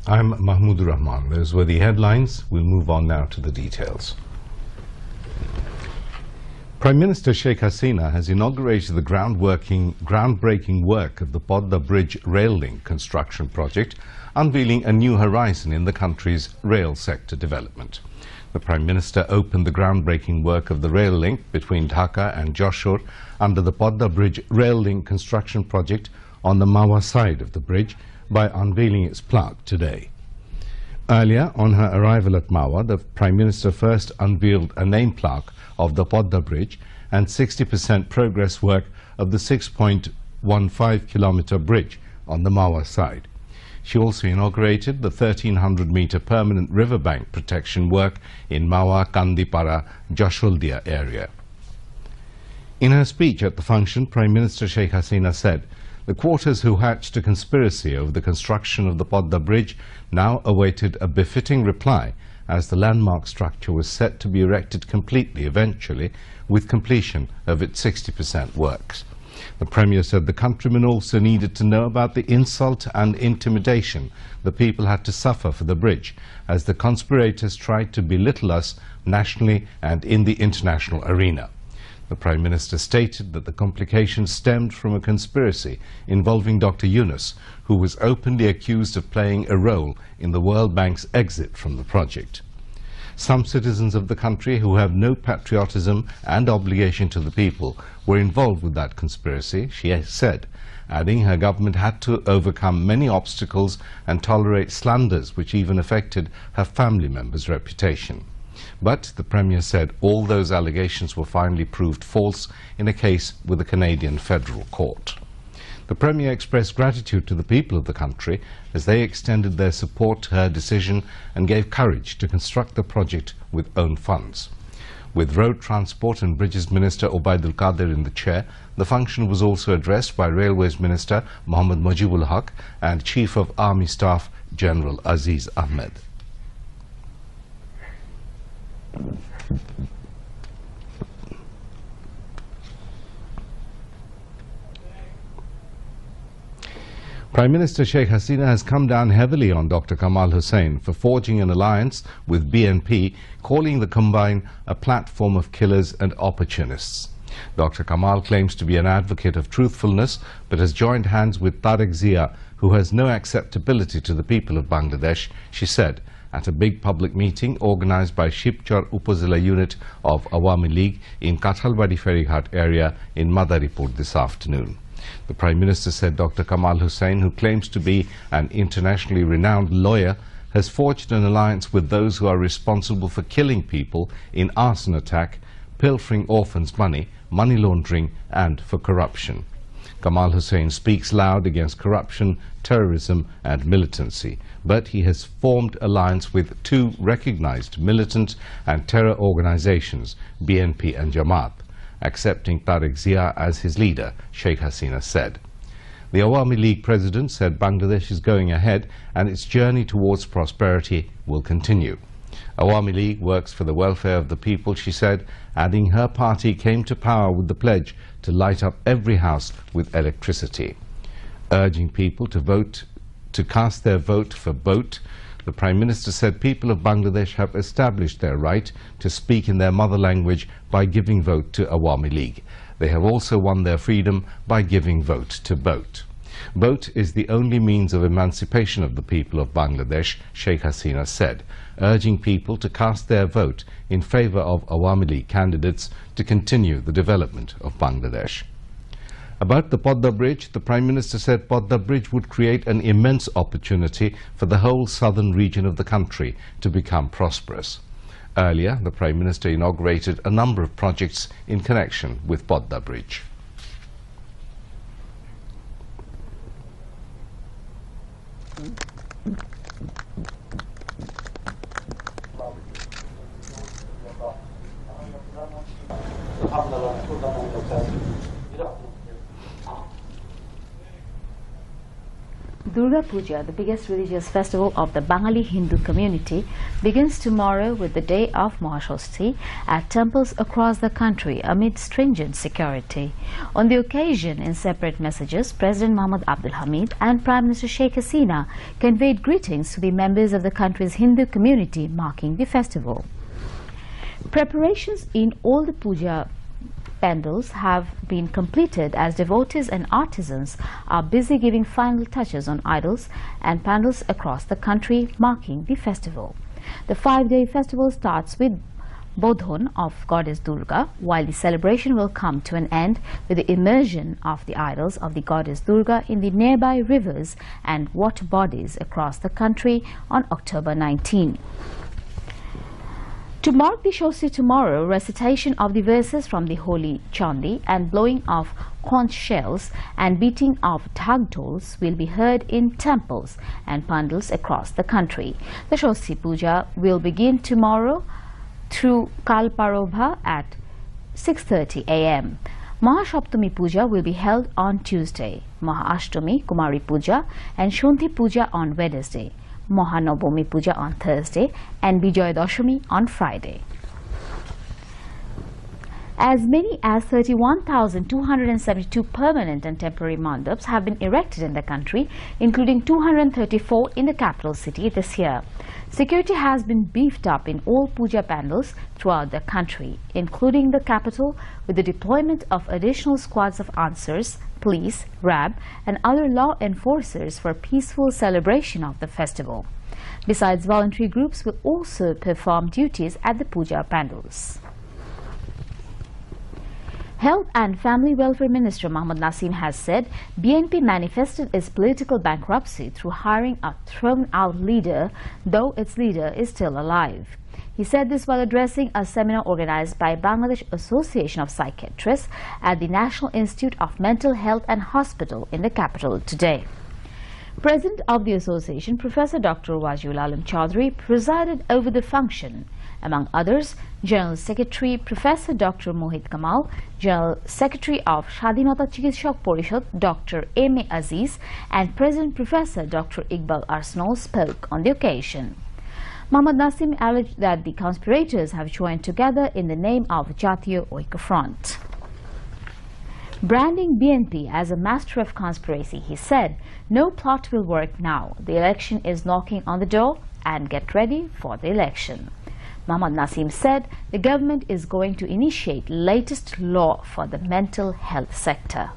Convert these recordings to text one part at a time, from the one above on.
I'm Mahmoud Rahman. Those were the headlines. We'll move on now to the details. Prime Minister Sheikh Hasina has inaugurated the groundbreaking work of the Podda Bridge rail link construction project, unveiling a new horizon in the country's rail sector development. The Prime Minister opened the groundbreaking work of the rail link between Dhaka and Joshore under the Podda Bridge rail link construction project on the Mawa side of the bridge by unveiling its plaque today. Earlier, on her arrival at Mawa, the Prime Minister first unveiled a name plaque of the Podda Bridge and 60% progress work of the 6.15-kilometer bridge on the Mawa side. She also inaugurated the 1,300-meter permanent riverbank protection work in Mawa, Kandipara, Jasholdia area. In her speech at the function, Prime Minister Sheikh Hasina said, "The quarters who hatched a conspiracy over the construction of the Podda Bridge now awaited a befitting reply, as the landmark structure was set to be erected completely eventually, with completion of its 60% works." The Premier said the countrymen also needed to know about the insult and intimidation the people had to suffer for the bridge, as the conspirators tried to belittle us nationally and in the international arena. The Prime Minister stated that the complications stemmed from a conspiracy involving Dr. Yunus, who was openly accused of playing a role in the World Bank's exit from the project. Some citizens of the country who have no patriotism and obligation to the people were involved with that conspiracy, she said, adding her government had to overcome many obstacles and tolerate slanders which even affected her family members' reputation. But the Premier said all those allegations were finally proved false in a case with the Canadian Federal Court. The Premier expressed gratitude to the people of the country as they extended their support to her decision and gave courage to construct the project with own funds. With Road Transport and Bridges Minister Obaidul Qadir in the chair, the function was also addressed by Railways Minister Mohammad Mujibul Haq and Chief of Army Staff General Aziz Ahmed. Prime Minister Sheikh Hasina has come down heavily on Dr. Kamal Hussain for forging an alliance with BNP, calling the combine a platform of killers and opportunists. Dr. Kamal claims to be an advocate of truthfulness, but has joined hands with Tariq Zia, who has no acceptability to the people of Bangladesh, she said, at a big public meeting organized by Shipchar Upazila unit of Awami League in Kathalbadi Ferryghat area in Madaripur this afternoon. The Prime Minister said Dr. Kamal Hussain, who claims to be an internationally renowned lawyer, has forged an alliance with those who are responsible for killing people in arson attack, pilfering orphans' money, money laundering and for corruption. Kamal Hussain speaks loud against corruption, terrorism and militancy, but he has formed alliance with two recognized militant and terror organizations, BNP and Jamaat, accepting Tariq Zia as his leader, Sheikh Hasina said. The Awami League president said Bangladesh is going ahead and its journey towards prosperity will continue. Awami League works for the welfare of the people, she said, adding her party came to power with the pledge to light up every house with electricity. Urging people to cast their vote for boat, the Prime Minister said people of Bangladesh have established their right to speak in their mother language by giving vote to Awami League. They have also won their freedom by giving vote to boat. Boat is the only means of emancipation of the people of Bangladesh, Sheikh Hasina said, urging people to cast their vote in favor of Awami League candidates to continue the development of Bangladesh. About the Podda Bridge, the Prime Minister said Podda Bridge would create an immense opportunity for the whole southern region of the country to become prosperous. Earlier, the Prime Minister inaugurated a number of projects in connection with Podda Bridge. Durga Puja, the biggest religious festival of the Bengali Hindu community, begins tomorrow with the day of Mahashashti at temples across the country amid stringent security. On the occasion, in separate messages, President Mohammad Abdul Hamid and Prime Minister Sheikh Hasina conveyed greetings to the members of the country's Hindu community marking the festival. Preparations in all the puja pandals have been completed as devotees and artisans are busy giving final touches on idols and pandals across the country marking the festival. The 5-day festival starts with Bodhon of goddess Durga, while the celebration will come to an end with the immersion of the idols of the goddess Durga in the nearby rivers and water bodies across the country on October 19. To mark the Shashti tomorrow, recitation of the verses from the holy Chandi and blowing of conch shells and beating of dhag dolls will be heard in temples and pandals across the country. The Shashti Puja will begin tomorrow through Kalparobha at 6:30 a.m. Mahasaptami Puja will be held on Tuesday, Mahashtami, Kumari Puja and Shanti Puja on Wednesday, Mahanavami Puja on Thursday and Bijoy Dashami on Friday. As many as 31,272 permanent and temporary mandaps have been erected in the country, including 234 in the capital city this year. Security has been beefed up in all puja pandals throughout the country, including the capital, with the deployment of additional squads of answers, police, RAB and other law enforcers for peaceful celebration of the festival. Besides, voluntary groups will also perform duties at the puja pandals. Health and Family Welfare Minister Mohammad Nasim has said BNP manifested its political bankruptcy through hiring a thrown-out leader, though its leader is still alive. He said this while addressing a seminar organized by Bangladesh Association of Psychiatrists at the National Institute of Mental Health and Hospital in the capital today. President of the association, Professor Dr. Wajiul Alam Chaudhry, presided over the function. Among others, General Secretary Professor Dr. Mohit Kamal, General Secretary of Shadinata Chikitshok Porishad Dr. M.A. Aziz and President Professor Dr. Iqbal Arsenal spoke on the occasion. Mohammad Nasim alleged that the conspirators have joined together in the name of Jatiyo Oiko Front. Branding BNP as a master of conspiracy, he said, "No plot will work now. The election is knocking on the door and get ready for the election." Mohammad Nasim said the government is going to initiate latest law for the mental health sector.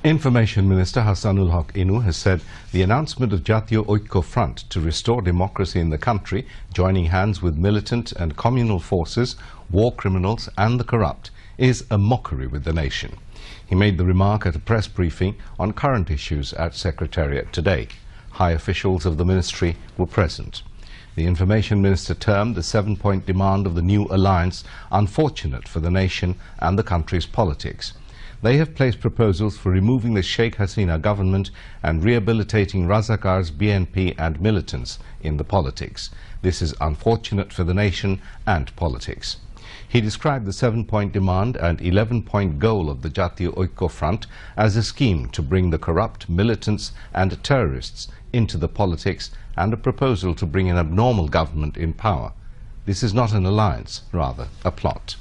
Information Minister Hassanul Haq Inu has said the announcement of Jatiyo Oiko Front to restore democracy in the country, joining hands with militant and communal forces, war criminals and the corrupt, is a mockery with the nation. He made the remark at a press briefing on current issues at Secretariat today. High officials of the ministry were present. The Information Minister termed the 7-point demand of the new alliance unfortunate for the nation and the country's politics. They have placed proposals for removing the Sheikh Hasina government and rehabilitating Razakars, BNP and militants in the politics. This is unfortunate for the nation and politics. He described the 7-point demand and 11-point goal of the Jatiyo Oiko Front as a scheme to bring the corrupt, militants and terrorists into the politics and a proposal to bring an abnormal government in power. This is not an alliance, rather a plot.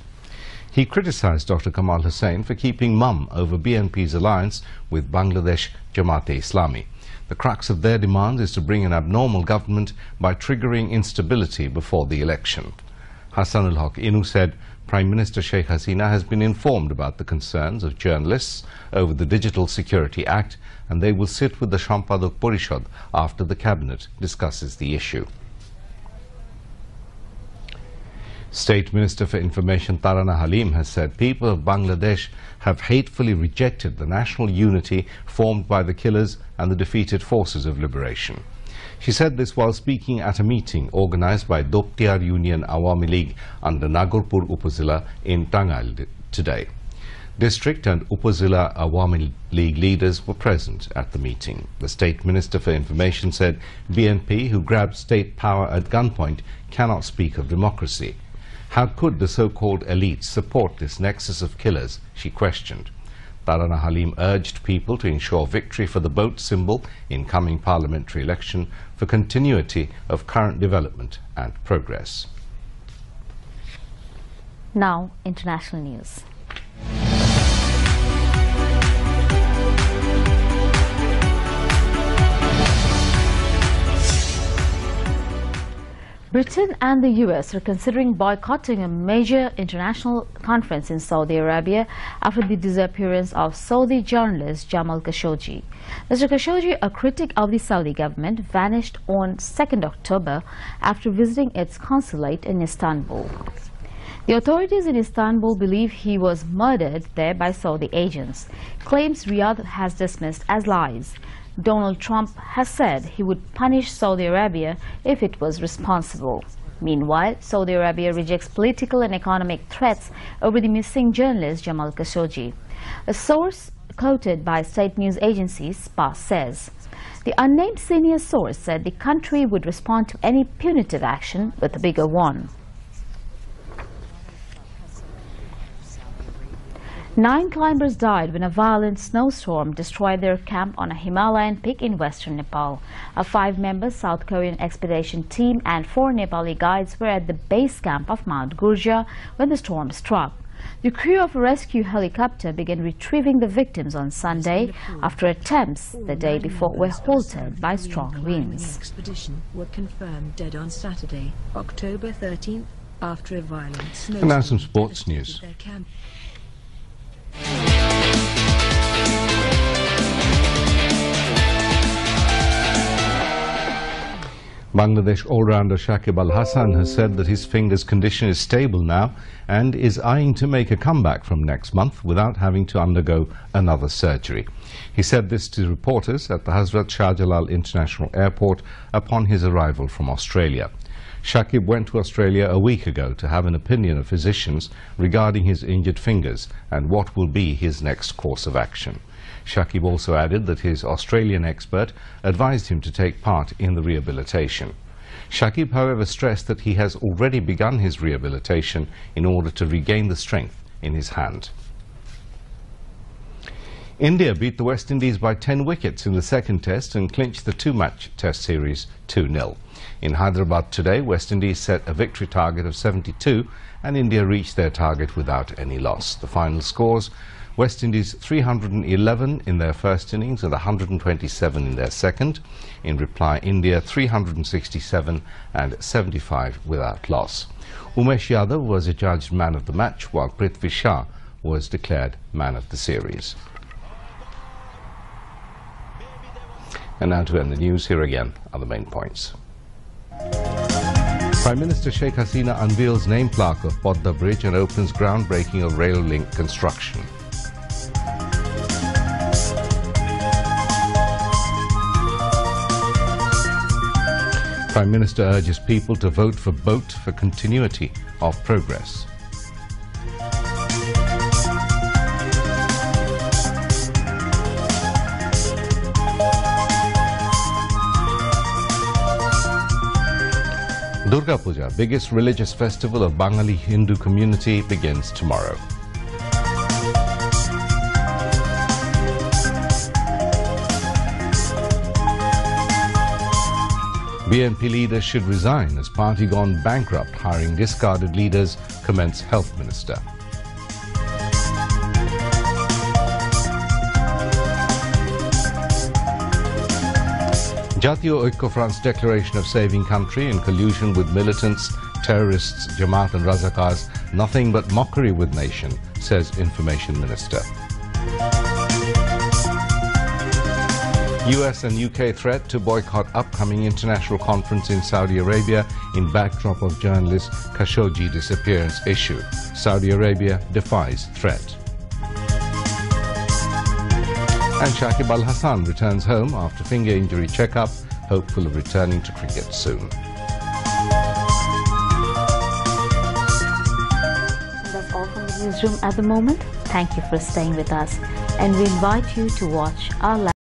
He criticized Dr. Kamal Hussain for keeping mum over BNP's alliance with Bangladesh Jamaat-e-Islami. The crux of their demand is to bring an abnormal government by triggering instability before the election. Hassanul Haq Inu said Prime Minister Sheikh Hasina has been informed about the concerns of journalists over the Digital Security Act, and they will sit with the Sampadok Porishad after the Cabinet discusses the issue. State Minister for Information Tarana Halim has said people of Bangladesh have hatefully rejected the national unity formed by the killers and the defeated forces of liberation. She said this while speaking at a meeting organized by Doptiar Union Awami League under Nagorpur Upazila in Tangail today. District and Upazila Awami League leaders were present at the meeting. The State Minister for Information said BNP, who grabbed state power at gunpoint, cannot speak of democracy. How could the so-called elites support this nexus of killers, she questioned. Tarana Halim urged people to ensure victory for the boat symbol in coming parliamentary election for continuity of current development and progress. Now, international news. Britain and the US are considering boycotting a major international conference in Saudi Arabia after the disappearance of Saudi journalist Jamal Khashoggi. Mr. Khashoggi, a critic of the Saudi government, vanished on 2nd October after visiting its consulate in Istanbul. The authorities in Istanbul believe he was murdered there by Saudi agents, claims Riyadh has dismissed as lies. Donald Trump has said he would punish Saudi Arabia if it was responsible. Meanwhile, Saudi Arabia rejects political and economic threats over the missing journalist Jamal Khashoggi. A source quoted by state news agency SPA says, the unnamed senior source said the country would respond to any punitive action with a bigger one. 9 climbers died when a violent snowstorm destroyed their camp on a Himalayan peak in western Nepal. A 5-member South Korean expedition team and 4 Nepali guides were at the base camp of Mount Gurja when the storm struck. The crew of a rescue helicopter began retrieving the victims on Sunday after attempts the day before were halted by strong winds. Expedition were confirmed dead on Saturday, October 13th, after a violent snowstorm. And now some sports news. Bangladesh all-rounder Shakib Al-Hasan has said that his finger's condition is stable now and is eyeing to make a comeback from next month without having to undergo another surgery. He said this to reporters at the Hazrat Shah Jalal International Airport upon his arrival from Australia. Shakib went to Australia a week ago to have an opinion of physicians regarding his injured fingers and what will be his next course of action. Shakib also added that his Australian expert advised him to take part in the rehabilitation. Shakib, however, stressed that he has already begun his rehabilitation in order to regain the strength in his hand. India beat the West Indies by 10 wickets in the second test and clinched the 2-match test series 2-0. In Hyderabad today, West Indies set a victory target of 72 and India reached their target without any loss. The final scores: West Indies 311 in their first innings and 127 in their second. In reply, India 367 and 75 without loss. Umesh Yadav was adjudged man of the match, while Prithvi Shah was declared man of the series. And now to end the news, here again are the main points. Prime Minister Sheikh Hasina unveils name plaque of Podda Bridge and opens groundbreaking of rail link construction. Prime Minister urges people to vote for boat for continuity of progress. Durga Puja, biggest religious festival of Bengali Hindu community, begins tomorrow. BNP leaders should resign as party gone bankrupt, hiring discarded leaders, comments Health Minister. Jatiyo Oikko Front's declaration of saving country in collusion with militants, terrorists, Jamaat and Razakars, nothing but mockery with nation, says Information Minister. US and UK threat to boycott upcoming international conference in Saudi Arabia in backdrop of journalist Khashoggi disappearance issue. Saudi Arabia defies threat. And Shakib Al-Hasan returns home after finger injury checkup, hopeful of returning to cricket soon. And that's all from the newsroom at the moment. Thank you for staying with us, and we invite you to watch our live